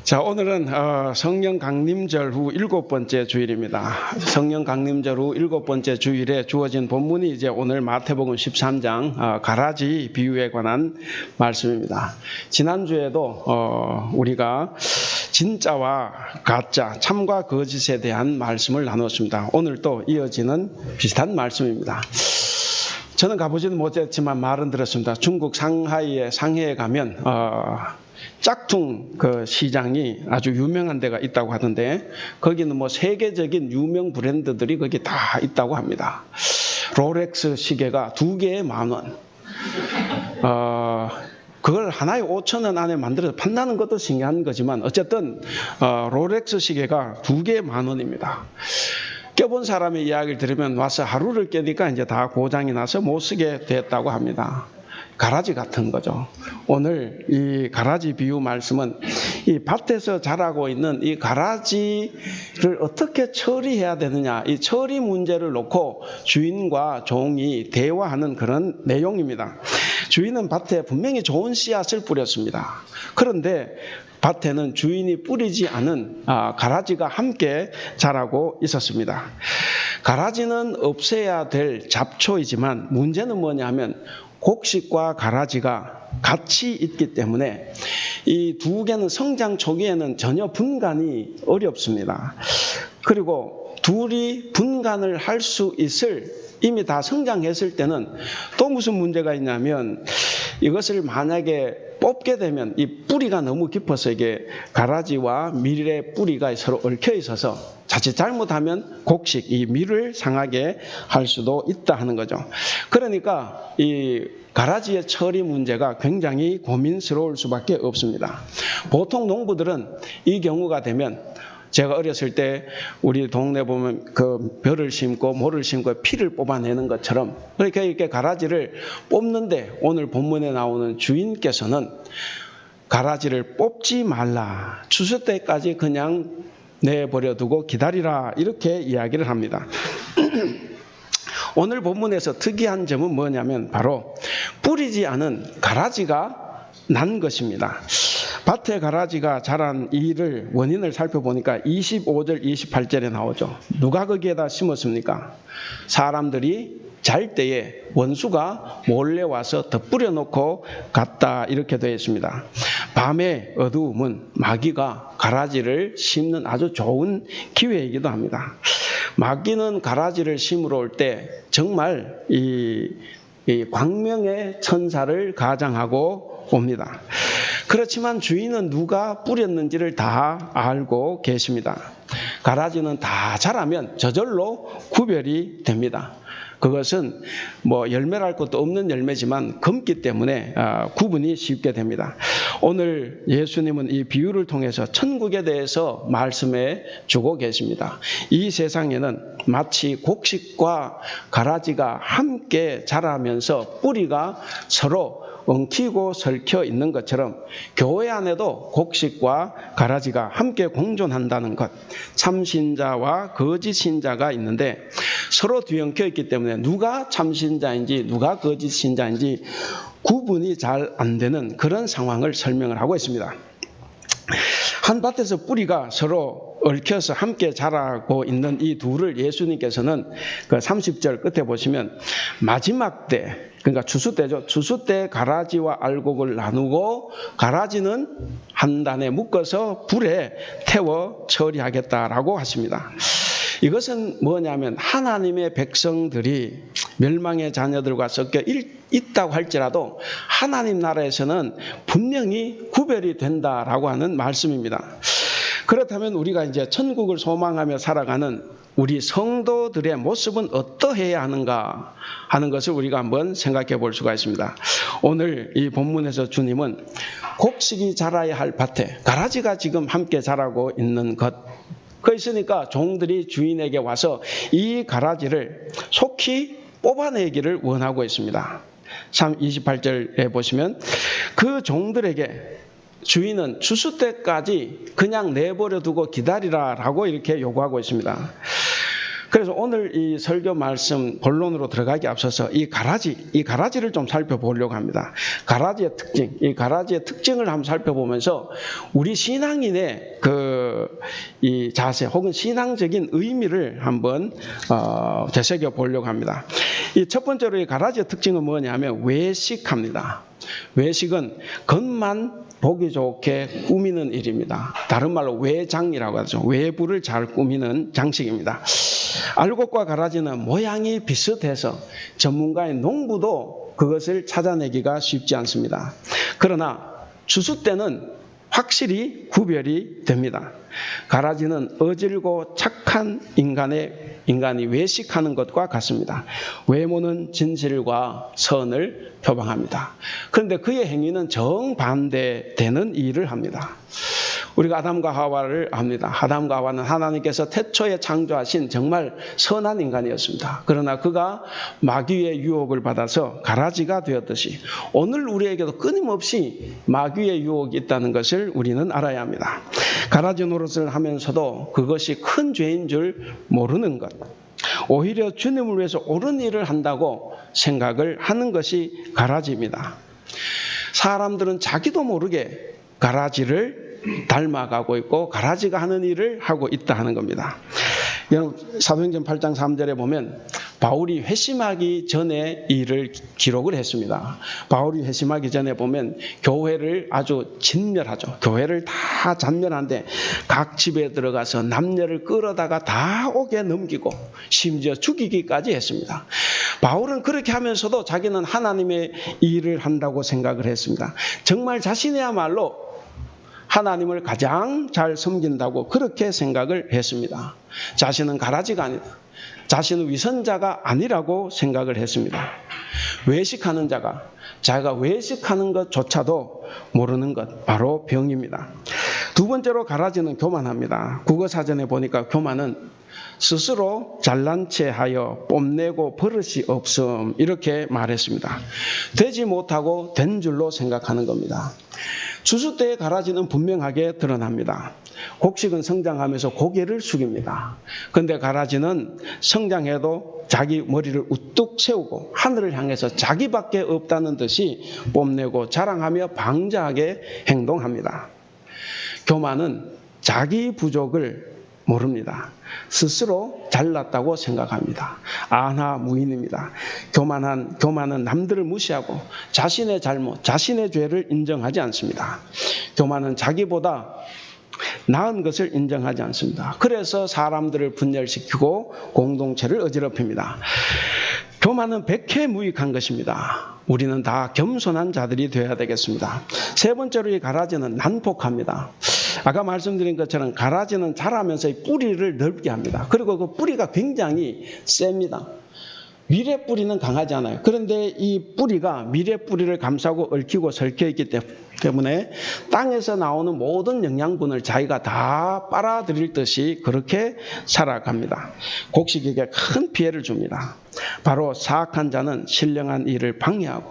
자, 오늘은 성령 강림절 후 7번째 주일입니다. 성령 강림절 후 7번째 주일에 주어진 본문이 이제 오늘 마태복음 13장 가라지 비유에 관한 말씀입니다. 지난주에도 우리가 진짜와 가짜, 참과 거짓에 대한 말씀을 나누었습니다. 오늘 또 이어지는 비슷한 말씀입니다. 저는 가보지는 못했지만 말은 들었습니다. 중국 상해에 가면 짝퉁 그 시장이 아주 유명한 데가 있다고 하던데, 거기는 뭐 세계적인 유명 브랜드들이 거기 다 있다고 합니다. 롤렉스 시계가 2개에 10,000원. 그걸 하나에 5,000원 안에 만들어서 판다는 것도 신기한 거지만, 어쨌든 롤렉스 시계가 2개에 10,000원입니다. 껴본 사람의 이야기를 들으면 와서 하루를 껴니까 이제 다 고장이 나서 못 쓰게 됐다고 합니다. 가라지 같은 거죠. 오늘 이 가라지 비유 말씀은 이 밭에서 자라고 있는 이 가라지를 어떻게 처리해야 되느냐, 이 처리 문제를 놓고 주인과 종이 대화하는 그런 내용입니다. 주인은 밭에 분명히 좋은 씨앗을 뿌렸습니다. 그런데 밭에는 주인이 뿌리지 않은 가라지가 함께 자라고 있었습니다. 가라지는 없애야 될 잡초이지만 문제는 뭐냐면 곡식과 가라지가 같이 있기 때문에 이 두 개는 성장 초기에는 전혀 분간이 어렵습니다. 그리고 둘이 분간을 할 수 있을, 이미 다 성장했을 때는 또 무슨 문제가 있냐면, 이것을 만약에 뽑게 되면 이 뿌리가 너무 깊어서 이게 가라지와 밀의 뿌리가 서로 얽혀 있어서 자칫 잘못하면 곡식, 이 밀을 상하게 할 수도 있다 하는 거죠. 그러니까 이 가라지의 처리 문제가 굉장히 고민스러울 수밖에 없습니다. 보통 농부들은 이 경우가 되면, 제가 어렸을 때 우리 동네 보면 그 벼를 심고 모를 심고 피를 뽑아내는 것처럼 그렇게 이렇게 가라지를 뽑는데, 오늘 본문에 나오는 주인께서는 가라지를 뽑지 말라, 추수 때까지 그냥 내버려 두고 기다리라, 이렇게 이야기를 합니다. 오늘 본문에서 특이한 점은 뭐냐면 바로 뿌리지 않은 가라지가 난 것입니다. 밭에 가라지가 자란 이를 원인을 살펴보니까 25절 28절에 나오죠. 누가 거기에다 심었습니까? 사람들이 잘 때에 원수가 몰래 와서 덧뿌려 놓고 갔다, 이렇게 되어 있습니다. 밤의 어두움은 마귀가 가라지를 심는 아주 좋은 기회이기도 합니다. 마귀는 가라지를 심으러 올 때 정말 이 광명의 천사를 가장하고 옵니다. 그렇지만 주인은 누가 뿌렸는지를 다 알고 계십니다. 가라지는 다 자라면 저절로 구별이 됩니다. 그것은 뭐 열매랄 것도 없는 열매지만 검기 때문에 구분이 쉽게 됩니다. 오늘 예수님은 이 비유를 통해서 천국에 대해서 말씀해 주고 계십니다. 이 세상에는 마치 곡식과 가라지가 함께 자라면서 뿌리가 서로 엉키고 설켜 있는 것처럼 교회 안에도 곡식과 가라지가 함께 공존한다는 것, 참신자와 거짓 신자가 있는데 서로 뒤엉켜 있기 때문에 누가 참신자인지 누가 거짓 신자인지 구분이 잘 안 되는 그런 상황을 설명을 하고 있습니다. 한 밭에서 뿌리가 서로 얽혀서 함께 자라고 있는 이 둘을 예수님께서는 그 30절 끝에 보시면 마지막 때, 그러니까 추수 때죠. 추수 때 가라지와 알곡을 나누고 가라지는 한 단에 묶어서 불에 태워 처리하겠다라고 하십니다. 이것은 뭐냐면 하나님의 백성들이 멸망의 자녀들과 섞여 있다고 할지라도 하나님 나라에서는 분명히 구별이 된다라고 하는 말씀입니다. 그렇다면 우리가 이제 천국을 소망하며 살아가는 우리 성도들의 모습은 어떠해야 하는가 하는 것을 우리가 한번 생각해 볼 수가 있습니다. 오늘 이 본문에서 주님은 곡식이 자라야 할 밭에 가라지가 지금 함께 자라고 있는 것, 그 있으니까 종들이 주인에게 와서 이 가라지를 속히 뽑아내기를 원하고 있습니다. 28절에 보시면 그 종들에게 주인은 추수 때까지 그냥 내버려 두고 기다리라 라고 이렇게 요구하고 있습니다. 그래서 오늘 이 설교 말씀 본론으로 들어가기 앞서서 이 가라지를 좀 살펴보려고 합니다. 가라지의 특징, 이 가라지의 특징을 한번 살펴보면서 우리 신앙인의 이 자세 혹은 신앙적인 의미를 한번 되새겨 보려고 합니다. 이 첫 번째로 이 가라지의 특징은 뭐냐면 외식합니다. 외식은 겉만 보기 좋게 꾸미는 일입니다. 다른 말로 외장이라고 하죠. 외부를 잘 꾸미는 장식입니다. 알곡과 가라지는 모양이 비슷해서 전문가의 농부도 그것을 찾아내기가 쉽지 않습니다. 그러나 주수 때는 확실히 구별이 됩니다. 가라지는 어질고 착한 인간이 외식하는 것과 같습니다. 외모는 진실과 선을 표방합니다. 그런데 그의 행위는 정반대되는 일을 합니다. 우리가 아담과 하와를 압니다. 아담과 하와는 하나님께서 태초에 창조하신 정말 선한 인간이었습니다. 그러나 그가 마귀의 유혹을 받아서 가라지가 되었듯이 오늘 우리에게도 끊임없이 마귀의 유혹이 있다는 것을 우리는 알아야 합니다. 가라지 노릇을 하면서도 그것이 큰 죄인 줄 모르는 것, 오히려 주님을 위해서 옳은 일을 한다고 생각을 하는 것이 가라지입니다. 사람들은 자기도 모르게 가라지를 닮아가고 있고 가라지가 하는 일을 하고 있다 하는 겁니다. 여러분 사도행전 8장 3절에 보면 바울이 회심하기 전에 일을 기록을 했습니다. 바울이 회심하기 전에 보면 교회를 아주 진멸하죠. 교회를 다 잔멸한데 각 집에 들어가서 남녀를 끌어다가 다 옥에 넘기고 심지어 죽이기까지 했습니다. 바울은 그렇게 하면서도 자기는 하나님의 일을 한다고 생각을 했습니다. 정말 자신이야말로 하나님을 가장 잘 섬긴다고 그렇게 생각을 했습니다. 자신은 가라지가 아니다. 자신은 위선자가 아니라고 생각을 했습니다. 외식하는 자가 외식하는 것조차도 모르는 것, 바로 병입니다. 두 번째로 가라지는 교만합니다. 국어사전에 보니까 교만은 스스로 잘난 체하여 뽐내고 버릇이 없음, 이렇게 말했습니다. 되지 못하고 된 줄로 생각하는 겁니다. 주수 때의 가라지는 분명하게 드러납니다. 곡식은 성장하면서 고개를 숙입니다. 그런데 가라지는 성장해도 자기 머리를 우뚝 세우고 하늘을 향해서 자기밖에 없다는 듯이 뽐내고 자랑하며 방자하게 행동합니다. 교만은 자기 부족을 모릅니다. 스스로 잘났다고 생각합니다. 안하무인입니다. 교만은 남들을 무시하고 자신의 잘못, 자신의 죄를 인정하지 않습니다. 교만은 자기보다 나은 것을 인정하지 않습니다. 그래서 사람들을 분열시키고 공동체를 어지럽힙니다. 교만은 백해무익한 것입니다. 우리는 다 겸손한 자들이 되어야 되겠습니다. 세 번째로 이 가라지는 난폭합니다. 아까 말씀드린 것처럼 가라지는 자라면서 뿌리를 넓게 합니다. 그리고 그 뿌리가 굉장히 셉니다. 미래 뿌리는 강하지 않아요. 그런데 이 뿌리가 미래 뿌리를 감싸고 얽히고 설켜 있기 때문에 땅에서 나오는 모든 영양분을 자기가 다 빨아들일 듯이 그렇게 살아갑니다. 곡식에게 큰 피해를 줍니다. 바로 사악한 자는 신령한 일을 방해하고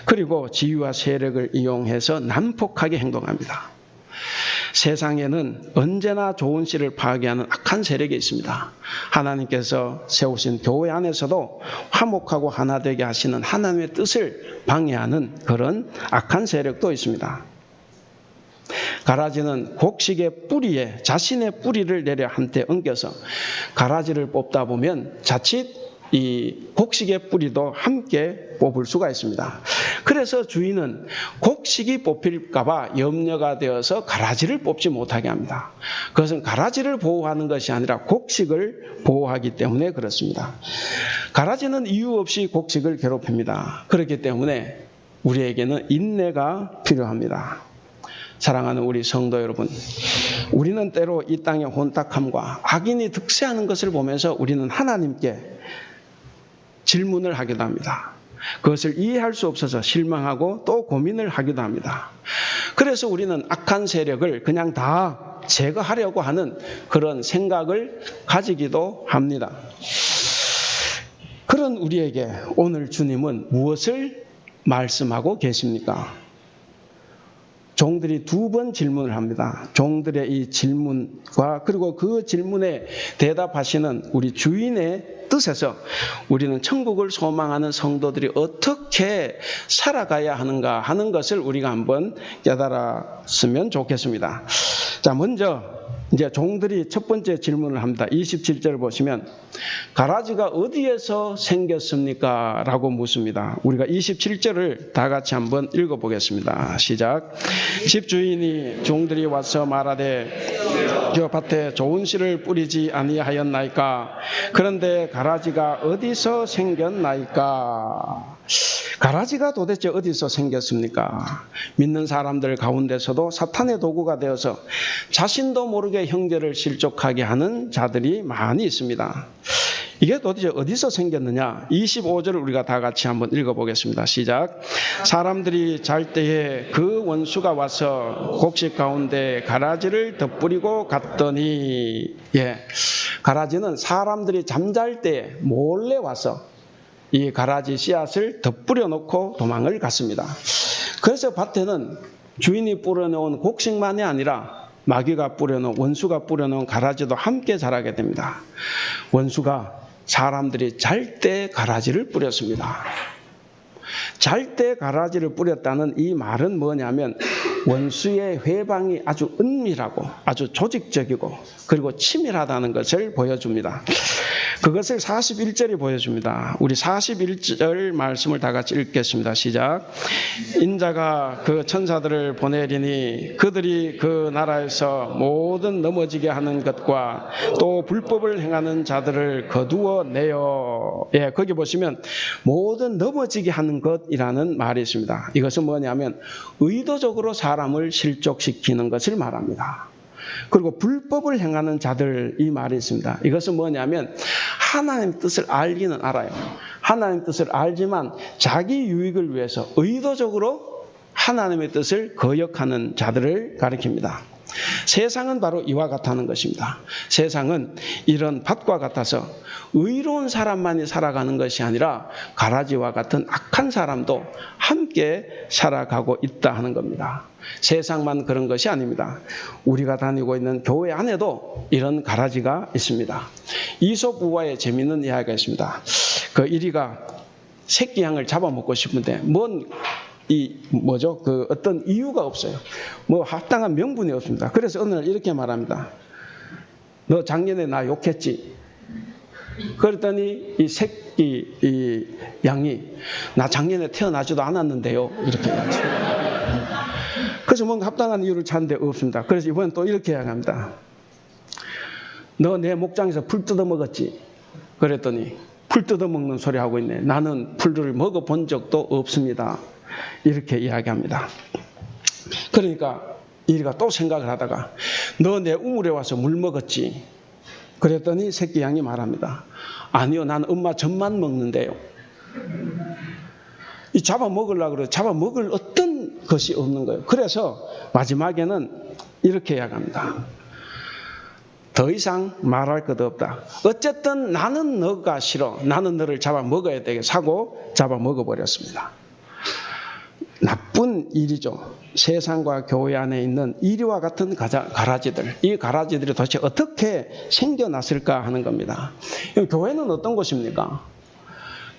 그리고 지위와 세력을 이용해서 난폭하게 행동합니다. 세상에는 언제나 좋은 씨를 파괴하는 악한 세력이 있습니다. 하나님께서 세우신 교회 안에서도 화목하고 하나 되게 하시는 하나님의 뜻을 방해하는 그런 악한 세력도 있습니다. 가라지는 곡식의 뿌리에 자신의 뿌리를 내려 한때 엉겨서 가라지를 뽑다 보면 자칫 이 곡식의 뿌리도 함께 뽑을 수가 있습니다. 그래서 주인은 곡식이 뽑힐까 봐 염려가 되어서 가라지를 뽑지 못하게 합니다. 그것은 가라지를 보호하는 것이 아니라 곡식을 보호하기 때문에 그렇습니다. 가라지는 이유 없이 곡식을 괴롭힙니다. 그렇기 때문에 우리에게는 인내가 필요합니다. 사랑하는 우리 성도 여러분, 우리는 때로 이 땅의 혼탁함과 악인이 득세하는 것을 보면서 우리는 하나님께 질문을 하기도 합니다. 그것을 이해할 수 없어서 실망하고 또 고민을 하기도 합니다. 그래서 우리는 악한 세력을 그냥 다 제거하려고 하는 그런 생각을 가지기도 합니다. 그런 우리에게 오늘 주님은 무엇을 말씀하고 계십니까? 종들이 2번 질문을 합니다. 종들의 이 질문과 그리고 그 질문에 대답하시는 우리 주인의 뜻에서 우리는 천국을 소망하는 성도들이 어떻게 살아가야 하는가 하는 것을 우리가 한번 깨달았으면 좋겠습니다. 자, 먼저 이제 종들이 첫 번째 질문을 합니다. 27절을 보시면 가라지가 어디에서 생겼습니까? 라고 묻습니다. 우리가 27절을 다 같이 한번 읽어보겠습니다. 시작. 집주인이 종들이 와서 말하되 저 밭에 좋은 씨를 뿌리지 아니하였나이까? 그런데 가라지가 어디서 생겼나이까? 가라지가 도대체 어디서 생겼습니까? 믿는 사람들 가운데서도 사탄의 도구가 되어서 자신도 모르게 형제를 실족하게 하는 자들이 많이 있습니다. 이게 도대체 어디서 생겼느냐? 25절을 우리가 다 같이 한번 읽어보겠습니다. 시작. 사람들이 잘 때에 그 원수가 와서 곡식 가운데 가라지를 덧뿌리고 갔더니, 가라지는 사람들이 잠잘 때에 몰래 와서 이 가라지 씨앗을 덧뿌려 놓고 도망을 갔습니다. 그래서 밭에는 주인이 뿌려놓은 곡식만이 아니라 마귀가 뿌려놓은, 원수가 뿌려놓은 가라지도 함께 자라게 됩니다. 원수가 사람들이 잘 때 가라지를 뿌렸습니다. 잘 때 가라지를 뿌렸다는 이 말은 뭐냐면 원수의 회방이 아주 은밀하고 아주 조직적이고 그리고 치밀하다는 것을 보여줍니다. 그것을 41절이 보여줍니다. 우리 41절 말씀을 다 같이 읽겠습니다. 시작. 인자가 그 천사들을 보내리니 그들이 그 나라에서 모든 넘어지게 하는 것과 또 불법을 행하는 자들을 거두어 내어. 거기 보시면 모든 넘어지게 하는 것이라는 말이 있습니다. 이것은 뭐냐면 의도적으로 사람을 실족시키는 것을 말합니다. 그리고 불법을 행하는 자들, 이 말이 있습니다. 이것은 뭐냐면 하나님의 뜻을 알기는 알아요. 하나님의 뜻을 알지만 자기 유익을 위해서 의도적으로 하나님의 뜻을 거역하는 자들을 가리킵니다. 세상은 바로 이와 같다는 것입니다. 세상은 이런 밭과 같아서 의로운 사람만이 살아가는 것이 아니라 가라지와 같은 악한 사람도 함께 살아가고 있다 하는 겁니다. 세상만 그런 것이 아닙니다. 우리가 다니고 있는 교회 안에도 이런 가라지가 있습니다. 이솝 우화에 재미있는 이야기가 있습니다. 그 이리가 새끼 양을 잡아먹고 싶은데 어떤 이유가 없어요. 합당한 명분이 없습니다. 그래서 어느 날 이렇게 말합니다. 너 작년에 나 욕했지? 그랬더니 이 새끼 이 양이 나 작년에 태어나지도 않았는데요. 이렇게 얘기하죠. 그래서 뭔가 합당한 이유를 찾는데 없습니다. 그래서 이번엔 또 이렇게 이야기합니다. 너 내 목장에서 풀 뜯어먹었지? 그랬더니 풀 뜯어먹는 소리 하고 있네. 나는 풀을 먹어본 적도 없습니다. 이렇게 이야기합니다. 그러니까 이리가 또 생각을 하다가 너 내 우물에 와서 물 먹었지? 그랬더니 새끼 양이 말합니다. 아니요, 난 엄마 젖만 먹는데요. 이 잡아먹으려고 그래. 잡아먹을 어떤 것이 없는 거예요. 그래서 마지막에는 이렇게 이야기합니다. 더 이상 말할 것도 없다. 어쨌든 나는 너가 싫어. 나는 너를 잡아먹어야 되겠어 하고 잡아먹어버렸습니다. 나쁜 일이죠. 세상과 교회 안에 있는 이리와 같은 가라지들. 이 가라지들이 도대체 어떻게 생겨났을까 하는 겁니다. 교회는 어떤 곳입니까?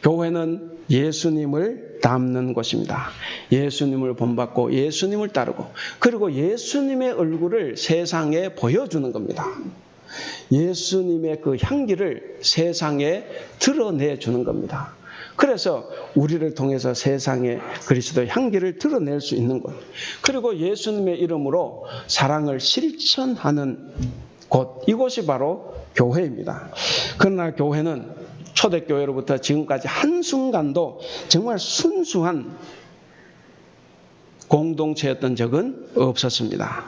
교회는 예수님을 닮는 곳입니다. 예수님을 본받고 예수님을 따르고 그리고 예수님의 얼굴을 세상에 보여주는 겁니다. 예수님의 그 향기를 세상에 드러내주는 겁니다. 그래서 우리를 통해서 세상에 그리스도의 향기를 드러낼 수 있는 것. 그리고 예수님의 이름으로 사랑을 실천하는 곳. 이곳이 바로 교회입니다. 그러나 교회는 초대교회로부터 지금까지 한순간도 정말 순수한 공동체였던 적은 없었습니다.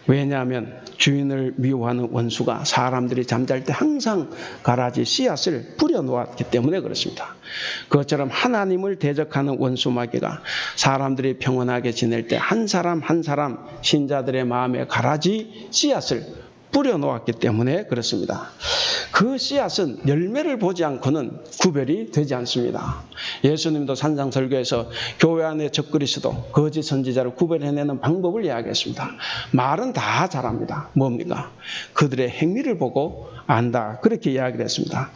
왜냐하면 주인을 미워하는 원수가 사람들이 잠잘 때 항상 가라지 씨앗을 뿌려놓았기 때문에 그렇습니다. 그것처럼 하나님을 대적하는 원수 마귀가 사람들이 평온하게 지낼 때 한 사람 한 사람 신자들의 마음에 가라지 씨앗을 뿌려 놓았기 때문에 그렇습니다. 그 씨앗은 열매를 보지 않고는 구별이 되지 않습니다. 예수님도 산상설교에서 교회 안에 적그리스도, 거짓 선지자를 구별해내는 방법을 이야기했습니다. 말은 다 잘합니다. 뭡니까? 그들의 행위를 보고 안다. 그렇게 이야기를 했습니다.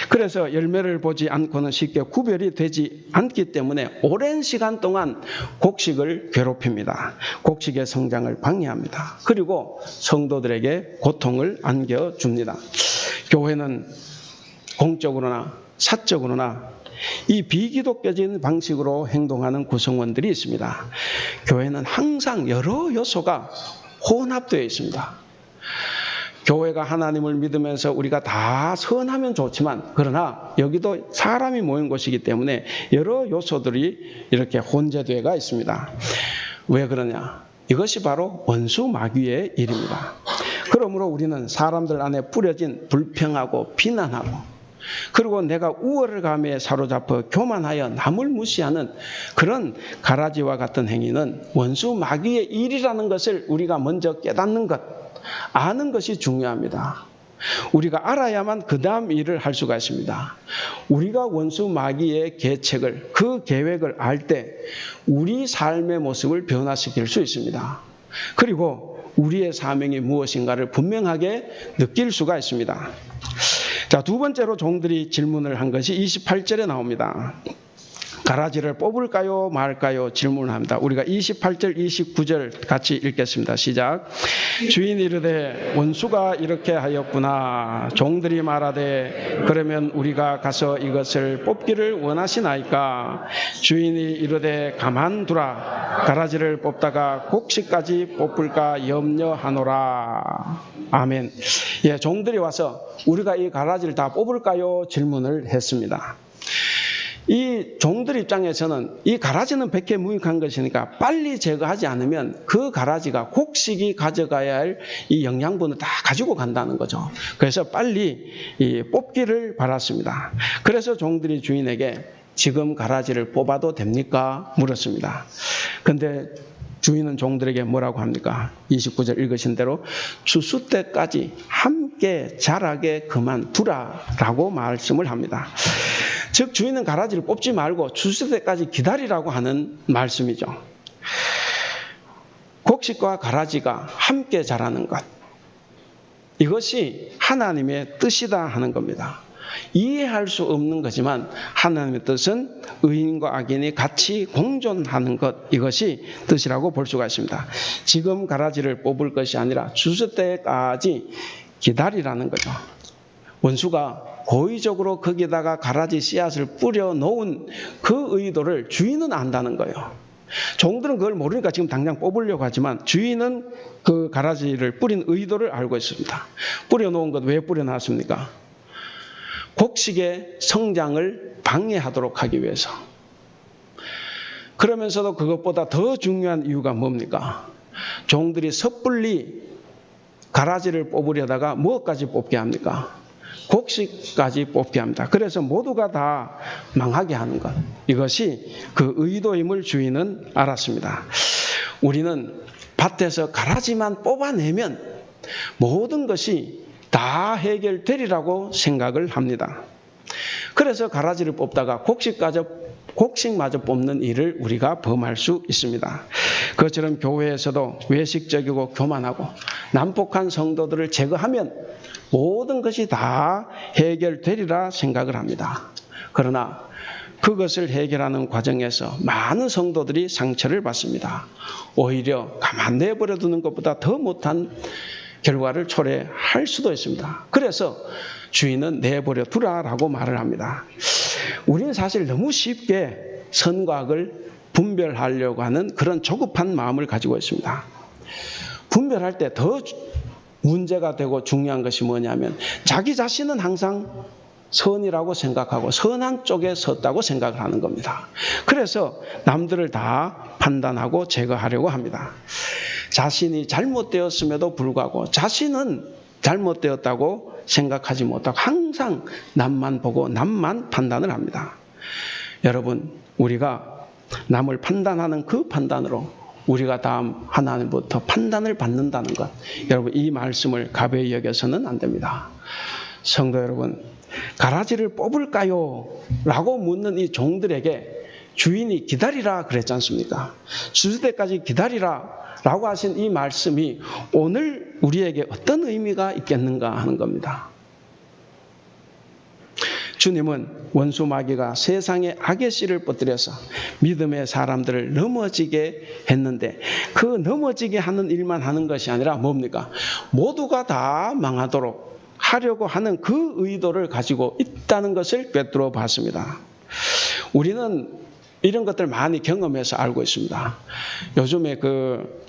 그래서 열매를 보지 않고는 쉽게 구별이 되지 않기 때문에 오랜 시간 동안 곡식을 괴롭힙니다. 곡식의 성장을 방해합니다. 그리고 성도들에게 고통을 안겨줍니다. 교회는 공적으로나 사적으로나 이 비기독교적인 방식으로 행동하는 구성원들이 있습니다. 교회는 항상 여러 요소가 혼합되어 있습니다. 교회가 하나님을 믿으면서 우리가 다 선하면 좋지만 그러나 여기도 사람이 모인 곳이기 때문에 여러 요소들이 이렇게 혼재되어 있습니다. 왜 그러냐? 이것이 바로 원수 마귀의 일입니다. 그러므로 우리는 사람들 안에 뿌려진 불평하고 비난하고 그리고 내가 우월을 감에 사로잡혀 교만하여 남을 무시하는 그런 가라지와 같은 행위는 원수 마귀의 일이라는 것을 우리가 먼저 깨닫는 것, 아는 것이 중요합니다. 우리가 알아야만 그 다음 일을 할 수가 있습니다. 우리가 원수 마귀의 계책을, 그 계획을 알 때 우리 삶의 모습을 변화시킬 수 있습니다. 그리고 우리의 사명이 무엇인가를 분명하게 느낄 수가 있습니다. 자, 두 번째로 종들이 질문을 한 것이 28절에 나옵니다. 가라지를 뽑을까요 말까요 질문을 합니다. 우리가 28절 29절 같이 읽겠습니다. 시작. 주인이 이르되 원수가 이렇게 하였구나. 종들이 말하되 그러면 우리가 가서 이것을 뽑기를 원하시나이까. 주인이 이르되 가만두라. 가라지를 뽑다가 곡식까지 뽑을까 염려하노라. 아멘. 예, 종들이 와서 우리가 이 가라지를 다 뽑을까요 질문을 했습니다. 이 종들 입장에서는 이 가라지는 백해무익한 것이니까 빨리 제거하지 않으면 그 가라지가 곡식이 가져가야 할 이 영양분을 다 가지고 간다는 거죠. 그래서 빨리 뽑기를 바랐습니다. 그래서 종들이 주인에게 지금 가라지를 뽑아도 됩니까? 물었습니다. 그런데 주인은 종들에게 뭐라고 합니까? 29절 읽으신 대로 추수 때까지 함께 자라게 그만두라라고 말씀을 합니다. 즉 주인은 가라지를 뽑지 말고 추수 때까지 기다리라고 하는 말씀이죠. 곡식과 가라지가 함께 자라는 것, 이것이 하나님의 뜻이다 하는 겁니다. 이해할 수 없는 거지만 하나님의 뜻은 의인과 악인이 같이 공존하는 것, 이것이 뜻이라고 볼 수가 있습니다. 지금 가라지를 뽑을 것이 아니라 추수 때까지 기다리라는 거죠. 원수가 고의적으로 거기다가 가라지 씨앗을 뿌려 놓은 그 의도를 주인은 안다는 거예요. 종들은 그걸 모르니까 지금 당장 뽑으려고 하지만 주인은 그 가라지를 뿌린 의도를 알고 있습니다. 뿌려 놓은 것 왜 뿌려 놨습니까? 곡식의 성장을 방해하도록 하기 위해서. 그러면서도 그것보다 더 중요한 이유가 뭡니까? 종들이 섣불리 가라지를 뽑으려다가 무엇까지 뽑게 합니까? 곡식까지 뽑게 합니다. 그래서 모두가 다 망하게 하는 것, 이것이 그 의도임을 주인은 알았습니다. 우리는 밭에서 가라지만 뽑아내면 모든 것이 다 해결되리라고 생각을 합니다. 그래서 가라지를 뽑다가 곡식마저 뽑는 일을 우리가 범할 수 있습니다. 그것처럼 교회에서도 외식적이고 교만하고 난폭한 성도들을 제거하면 모든 것이 다 해결되리라 생각을 합니다. 그러나 그것을 해결하는 과정에서 많은 성도들이 상처를 받습니다. 오히려 가만 내버려 두는 것보다 더 못한 결과를 초래할 수도 있습니다. 그래서 주인은 내버려 두라라고 말을 합니다. 우리는 사실 너무 쉽게 선과 악을 분별하려고 하는 그런 조급한 마음을 가지고 있습니다. 분별할 때 더 문제가 되고 중요한 것이 뭐냐면 자기 자신은 항상 선이라고 생각하고 선한 쪽에 섰다고 생각을 하는 겁니다. 그래서 남들을 다 판단하고 제거하려고 합니다. 자신이 잘못되었음에도 불구하고 자신은 잘못되었다고 생각하지 못하고 항상 남만 보고 남만 판단을 합니다. 여러분, 우리가 남을 판단하는 그 판단으로 우리가 다음 하나님부터 판단을 받는다는 것, 여러분 이 말씀을 가벼이 여겨서는 안 됩니다. 성도 여러분, 가라지를 뽑을까요? 라고 묻는 이 종들에게 주인이 기다리라 그랬지 않습니까? 주수 때까지 기다리라 라고 하신 이 말씀이 오늘 우리에게 어떤 의미가 있겠는가 하는 겁니다. 주님은 원수 마귀가 세상에 악의 씨를 뻗들여서 믿음의 사람들을 넘어지게 했는데, 그 넘어지게 하는 일만 하는 것이 아니라 뭡니까? 모두가 다 망하도록 하려고 하는 그 의도를 가지고 있다는 것을 꿰뚫어 봤습니다. 우리는 이런 것들 많이 경험해서 알고 있습니다. 요즘에 그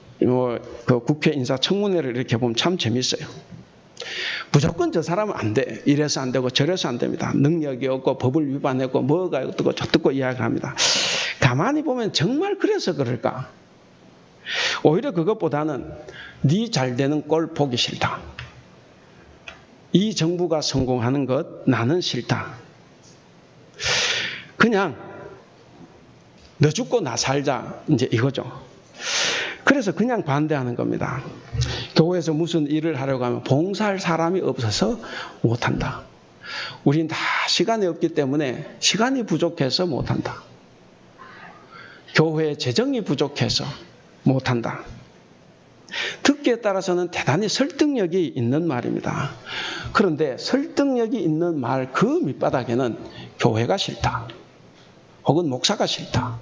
국회 인사청문회를 이렇게 보면 참 재밌어요. 무조건 저 사람은 안 돼. 이래서 안 되고 저래서 안 됩니다. 능력이 없고 법을 위반했고 뭐가 어떻고 저떻고 이야기를 합니다. 가만히 보면 정말 그래서 그럴까? 오히려 그것보다는 네 잘 되는 꼴 보기 싫다. 이 정부가 성공하는 것 나는 싫다. 그냥 너 죽고 나 살자, 이제 이거죠. 그래서 그냥 반대하는 겁니다. 교회에서 무슨 일을 하려고 하면 봉사할 사람이 없어서 못한다. 우린 다 시간이 없기 때문에 시간이 부족해서 못한다. 교회에 재정이 부족해서 못한다. 듣기에 따라서는 대단히 설득력이 있는 말입니다. 그런데 설득력이 있는 말 그 밑바닥에는 교회가 싫다. 혹은 목사가 싫다.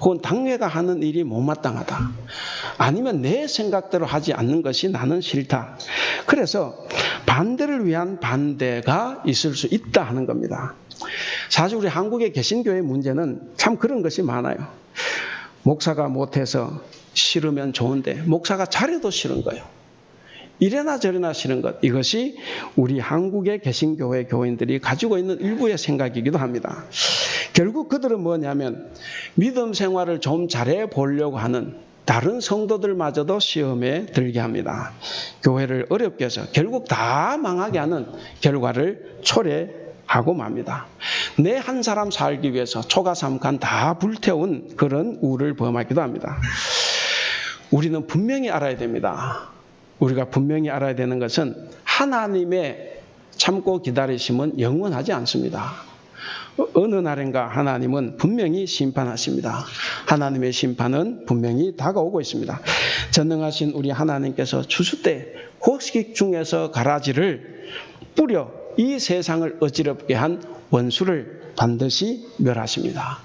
혹은 당회가 하는 일이 못마땅하다. 아니면 내 생각대로 하지 않는 것이 나는 싫다. 그래서 반대를 위한 반대가 있을 수 있다 하는 겁니다. 사실 우리 한국의 개신교의 문제는 참 그런 것이 많아요. 목사가 못해서 싫으면 좋은데 목사가 잘해도 싫은 거예요. 이래나 저래나 싫은 것, 이것이 우리 한국의 개신교회 교인들이 가지고 있는 일부의 생각이기도 합니다. 결국 그들은 뭐냐면 믿음 생활을 좀 잘해 보려고 하는 다른 성도들마저도 시험에 들게 합니다. 교회를 어렵게 해서 결국 다 망하게 하는 결과를 초래하고 맙니다. 내 한 사람 살기 위해서 초가삼간 다 불태운 그런 우를 범하기도 합니다. 우리는 분명히 알아야 됩니다. 우리가 분명히 알아야 되는 것은 하나님의 참고 기다리심은 영원하지 않습니다. 어느 날인가 하나님은 분명히 심판하십니다. 하나님의 심판은 분명히 다가오고 있습니다. 전능하신 우리 하나님께서 추수 때 곡식 중에서 가라지를 뿌려 이 세상을 어지럽게 한 원수를 반드시 멸하십니다.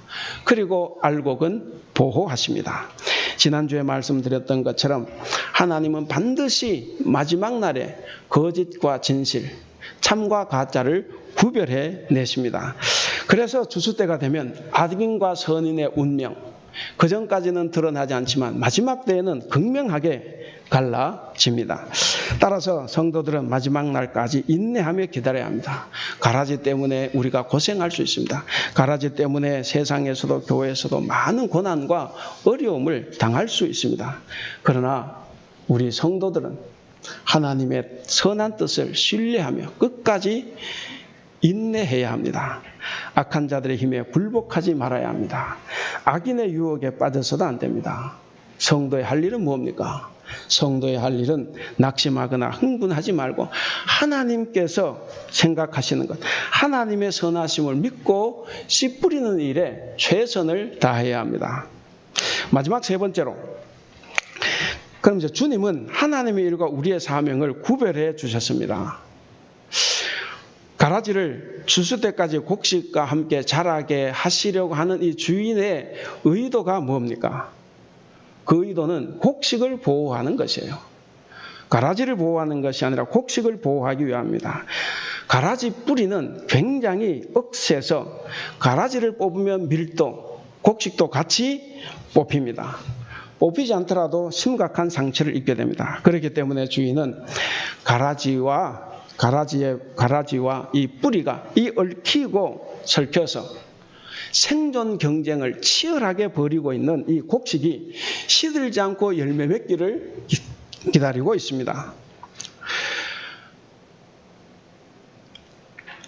그리고 알곡은 보호하십니다. 지난주에 말씀드렸던 것처럼 하나님은 반드시 마지막 날에 거짓과 진실, 참과 가짜를 구별해 내십니다. 그래서 추수 때가 되면 악인과 선인의 운명, 그전까지는 드러나지 않지만 마지막 때에는 극명하게 갈라집니다. 따라서 성도들은 마지막 날까지 인내하며 기다려야 합니다. 가라지 때문에 우리가 고생할 수 있습니다. 가라지 때문에 세상에서도 교회에서도 많은 고난과 어려움을 당할 수 있습니다. 그러나 우리 성도들은 하나님의 선한 뜻을 신뢰하며 끝까지 인내해야 합니다. 악한 자들의 힘에 굴복하지 말아야 합니다. 악인의 유혹에 빠져서도 안 됩니다. 성도의 할 일은 뭡니까? 성도의 할 일은 낙심하거나 흥분하지 말고 하나님께서 생각하시는 것, 하나님의 선하심을 믿고 씨 뿌리는 일에 최선을 다해야 합니다. 마지막 세 번째로, 그럼 이제 주님은 하나님의 일과 우리의 사명을 구별해 주셨습니다. 가라지를 추수 때까지 곡식과 함께 자라게 하시려고 하는 이 주인의 의도가 뭡니까? 그 의도는 곡식을 보호하는 것이에요. 가라지를 보호하는 것이 아니라 곡식을 보호하기 위함입니다. 가라지 뿌리는 굉장히 억세서 가라지를 뽑으면 밀도, 곡식도 같이 뽑힙니다. 뽑히지 않더라도 심각한 상처를 입게 됩니다. 그렇기 때문에 주인은 가라지와 이 뿌리가 얽히고 설켜서 생존 경쟁을 치열하게 벌이고 있는 이 곡식이 시들지 않고 열매 맺기를 기다리고 있습니다.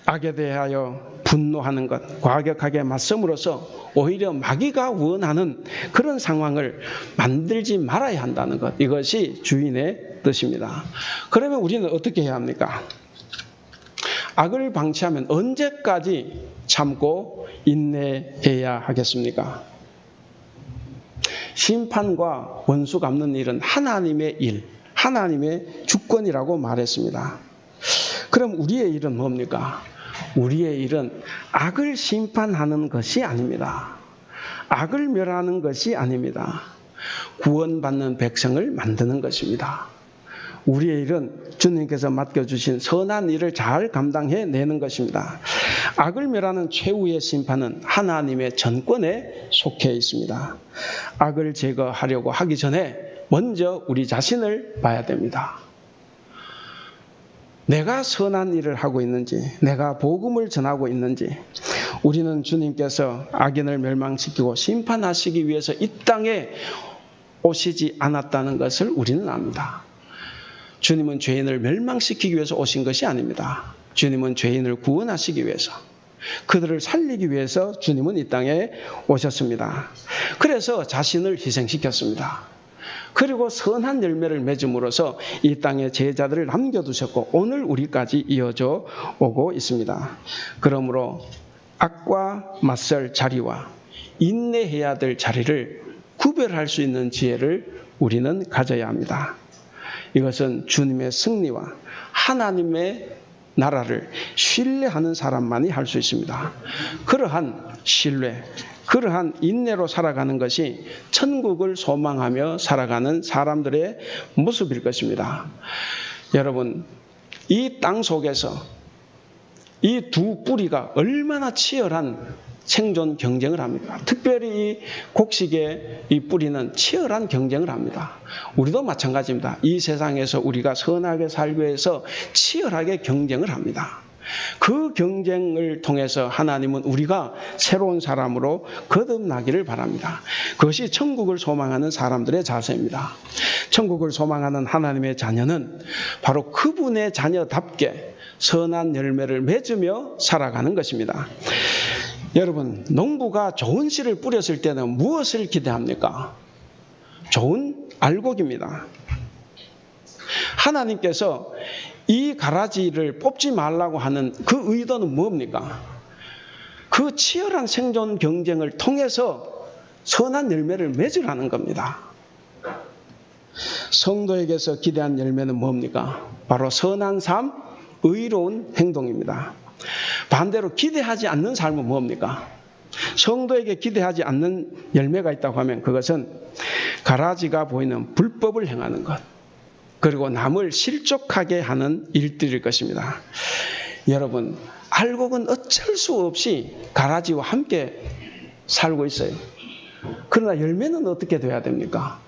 악에 대하여 분노하는 것, 과격하게 맞섬으로써 오히려 마귀가 원하는 그런 상황을 만들지 말아야 한다는 것, 이것이 주인의 뜻입니다. 그러면 우리는 어떻게 해야 합니까? 악을 방치하면 언제까지 참고 인내해야 하겠습니까? 심판과 원수 갚는 일은 하나님의 일, 하나님의 주권이라고 말했습니다. 그럼 우리의 일은 뭡니까? 우리의 일은 악을 심판하는 것이 아닙니다. 악을 멸하는 것이 아닙니다. 구원받는 백성을 만드는 것입니다. 우리의 일은 주님께서 맡겨주신 선한 일을 잘 감당해내는 것입니다. 악을 멸하는 최후의 심판은 하나님의 전권에 속해 있습니다. 악을 제거하려고 하기 전에 먼저 우리 자신을 봐야 됩니다. 내가 선한 일을 하고 있는지, 내가 복음을 전하고 있는지, 우리는 주님께서 악인을 멸망시키고 심판하시기 위해서 이 땅에 오시지 않았다는 것을 우리는 압니다. 주님은 죄인을 멸망시키기 위해서 오신 것이 아닙니다. 주님은 죄인을 구원하시기 위해서, 그들을 살리기 위해서 주님은 이 땅에 오셨습니다. 그래서 자신을 희생시켰습니다. 그리고 선한 열매를 맺음으로써 이 땅에 제자들을 남겨두셨고 오늘 우리까지 이어져 오고 있습니다. 그러므로 악과 맞설 자리와 인내해야 될 자리를 구별할 수 있는 지혜를 우리는 가져야 합니다. 이것은 주님의 승리와 하나님의 나라를 신뢰하는 사람만이 할 수 있습니다. 그러한 신뢰, 그러한 인내로 살아가는 것이 천국을 소망하며 살아가는 사람들의 모습일 것입니다. 여러분, 이 땅 속에서 이 두 뿌리가 얼마나 치열한 생존 경쟁을 합니까? 특별히 이 곡식의 이 뿌리는 치열한 경쟁을 합니다. 우리도 마찬가지입니다. 이 세상에서 우리가 선하게 살기 위해서 치열하게 경쟁을 합니다. 그 경쟁을 통해서 하나님은 우리가 새로운 사람으로 거듭나기를 바랍니다. 그것이 천국을 소망하는 사람들의 자세입니다. 천국을 소망하는 하나님의 자녀는 바로 그분의 자녀답게 선한 열매를 맺으며 살아가는 것입니다. 여러분, 농부가 좋은 씨를 뿌렸을 때는 무엇을 기대합니까? 좋은 알곡입니다. 하나님께서 이 가라지를 뽑지 말라고 하는 그 의도는 뭡니까? 그 치열한 생존 경쟁을 통해서 선한 열매를 맺으라는 겁니다. 성도에게서 기대한 열매는 뭡니까? 바로 선한 삶, 의로운 행동입니다. 반대로 기대하지 않는 삶은 뭡니까? 성도에게 기대하지 않는 열매가 있다고 하면 그것은 가라지가 보이는 불법을 행하는 것, 그리고 남을 실족하게 하는 일들일 것입니다. 여러분, 알곡은 어쩔 수 없이 가라지와 함께 살고 있어요. 그러나 열매는 어떻게 돼야 됩니까?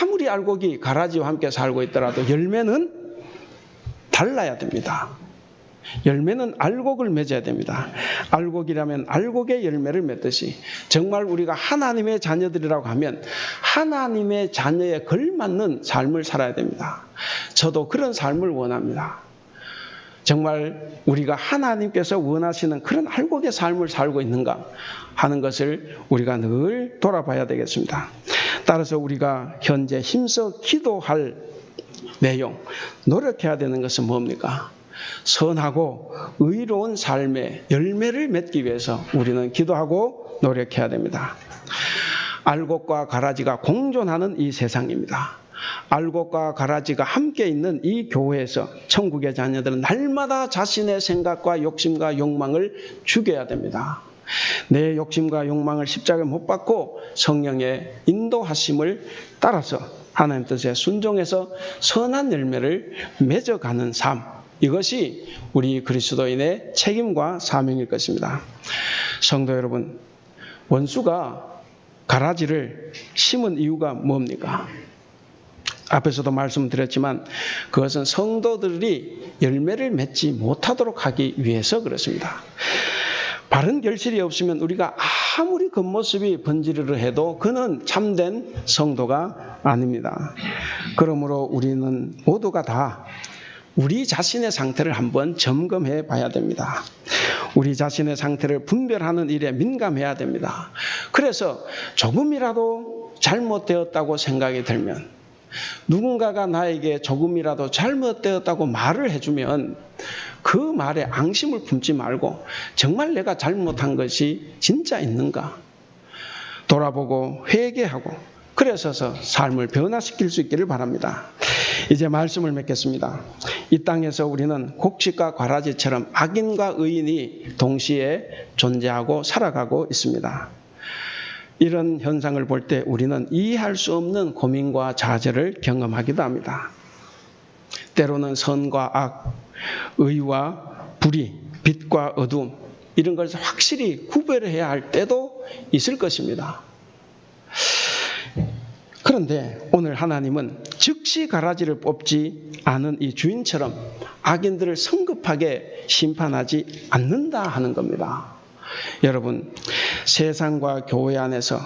아무리 알곡이 가라지와 함께 살고 있더라도 열매는 달라야 됩니다. 열매는 알곡을 맺어야 됩니다. 알곡이라면 알곡의 열매를 맺듯이 정말 우리가 하나님의 자녀들이라고 하면 하나님의 자녀에 걸맞는 삶을 살아야 됩니다. 저도 그런 삶을 원합니다. 정말 우리가 하나님께서 원하시는 그런 알곡의 삶을 살고 있는가 하는 것을 우리가 늘 돌아봐야 되겠습니다. 따라서 우리가 현재 힘써 기도할 내용, 노력해야 되는 것은 뭡니까? 선하고 의로운 삶의 열매를 맺기 위해서 우리는 기도하고 노력해야 됩니다. 알곡과 가라지가 공존하는 이 세상입니다. 알곡과 가라지가 함께 있는 이 교회에서 천국의 자녀들은 날마다 자신의 생각과 욕심과 욕망을 죽여야 됩니다. 내 욕심과 욕망을 십자가에 못 박고 성령의 인도하심을 따라서 하나님 뜻에 순종해서 선한 열매를 맺어가는 삶, 이것이 우리 그리스도인의 책임과 사명일 것입니다. 성도 여러분, 원수가 가라지를 심은 이유가 뭡니까? 앞에서도 말씀드렸지만 그것은 성도들이 열매를 맺지 못하도록 하기 위해서 그렇습니다. 바른 결실이 없으면 우리가 아무리 겉모습이 번지르르 해도 그는 참된 성도가 아닙니다. 그러므로 우리는 모두가 다 우리 자신의 상태를 한번 점검해 봐야 됩니다. 우리 자신의 상태를 분별하는 일에 민감해야 됩니다. 그래서 조금이라도 잘못되었다고 생각이 들면, 누군가가 나에게 조금이라도 잘못되었다고 말을 해주면 그 말에 앙심을 품지 말고 정말 내가 잘못한 것이 진짜 있는가 돌아보고 회개하고 그래서 삶을 변화시킬 수 있기를 바랍니다. 이제 말씀을 맺겠습니다. 이 땅에서 우리는 곡식과 과라지처럼 악인과 의인이 동시에 존재하고 살아가고 있습니다. 이런 현상을 볼 때 우리는 이해할 수 없는 고민과 좌절을 경험하기도 합니다. 때로는 선과 악, 의와 불의, 빛과 어두움 이런 것을 확실히 구별해야 할 때도 있을 것입니다. 그런데 오늘 하나님은 즉시 가라지를 뽑지 않은 이 주인처럼 악인들을 성급하게 심판하지 않는다 하는 겁니다. 여러분, 세상과 교회 안에서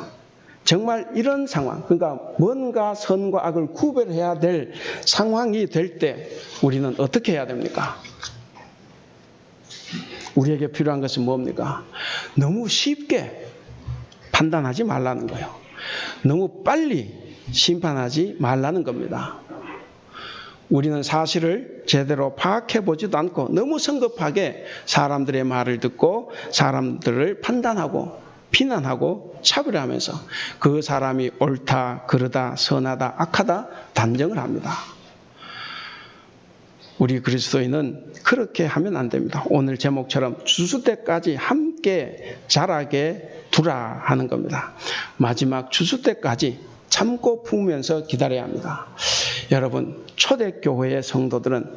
정말 이런 상황, 그러니까 뭔가 선과 악을 구별해야 될 상황이 될 때 우리는 어떻게 해야 됩니까? 우리에게 필요한 것은 뭡니까? 너무 쉽게 판단하지 말라는 거예요. 너무 빨리 심판하지 말라는 겁니다. 우리는 사실을 제대로 파악해 보지도 않고 너무 성급하게 사람들의 말을 듣고 사람들을 판단하고 비난하고 차별하면서 그 사람이 옳다, 그르다, 선하다, 악하다 단정을 합니다. 우리 그리스도인은 그렇게 하면 안 됩니다. 오늘 제목처럼 추수 때까지 함께 자라게 두라 하는 겁니다. 마지막 추수 때까지 참고 품으면서 기다려야 합니다. 여러분, 초대교회의 성도들은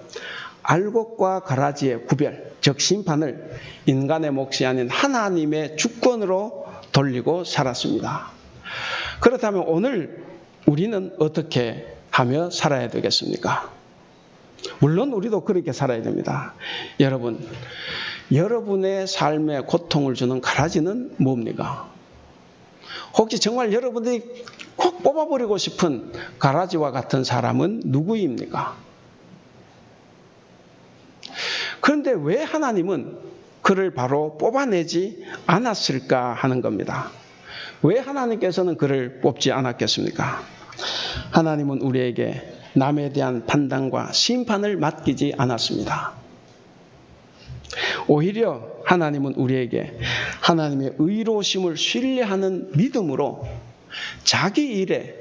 알곡과 가라지의 구별, 즉 심판을 인간의 몫이 아닌 하나님의 주권으로 돌리고 살았습니다. 그렇다면 오늘 우리는 어떻게 하며 살아야 되겠습니까? 물론 우리도 그렇게 살아야 됩니다. 여러분, 여러분의 삶에 고통을 주는 가라지는 뭡니까? 혹시 정말 여러분들이 꼭 뽑아버리고 싶은 가라지와 같은 사람은 누구입니까? 그런데 왜 하나님은 그를 바로 뽑아내지 않았을까 하는 겁니다. 왜 하나님께서는 그를 뽑지 않았겠습니까? 하나님은 우리에게 남에 대한 판단과 심판을 맡기지 않았습니다. 오히려 하나님은 우리에게 하나님의 의로우심을 신뢰하는 믿음으로 자기 일에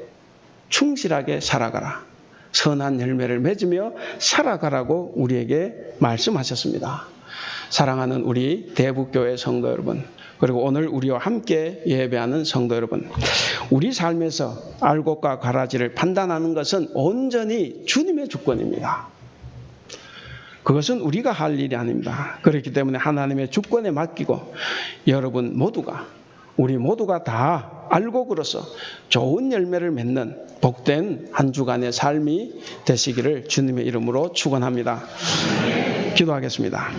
충실하게 살아가라, 선한 열매를 맺으며 살아가라고 우리에게 말씀하셨습니다. 사랑하는 우리 대북교회 성도 여러분, 그리고 오늘 우리와 함께 예배하는 성도 여러분, 우리 삶에서 알곡과 가라지를 판단하는 것은 온전히 주님의 주권입니다. 그것은 우리가 할 일이 아닙니다. 그렇기 때문에 하나님의 주권에 맡기고 여러분 모두가, 우리 모두가 다 알곡으로서 좋은 열매를 맺는 복된 한 주간의 삶이 되시기를 주님의 이름으로 축원합니다. 기도하겠습니다.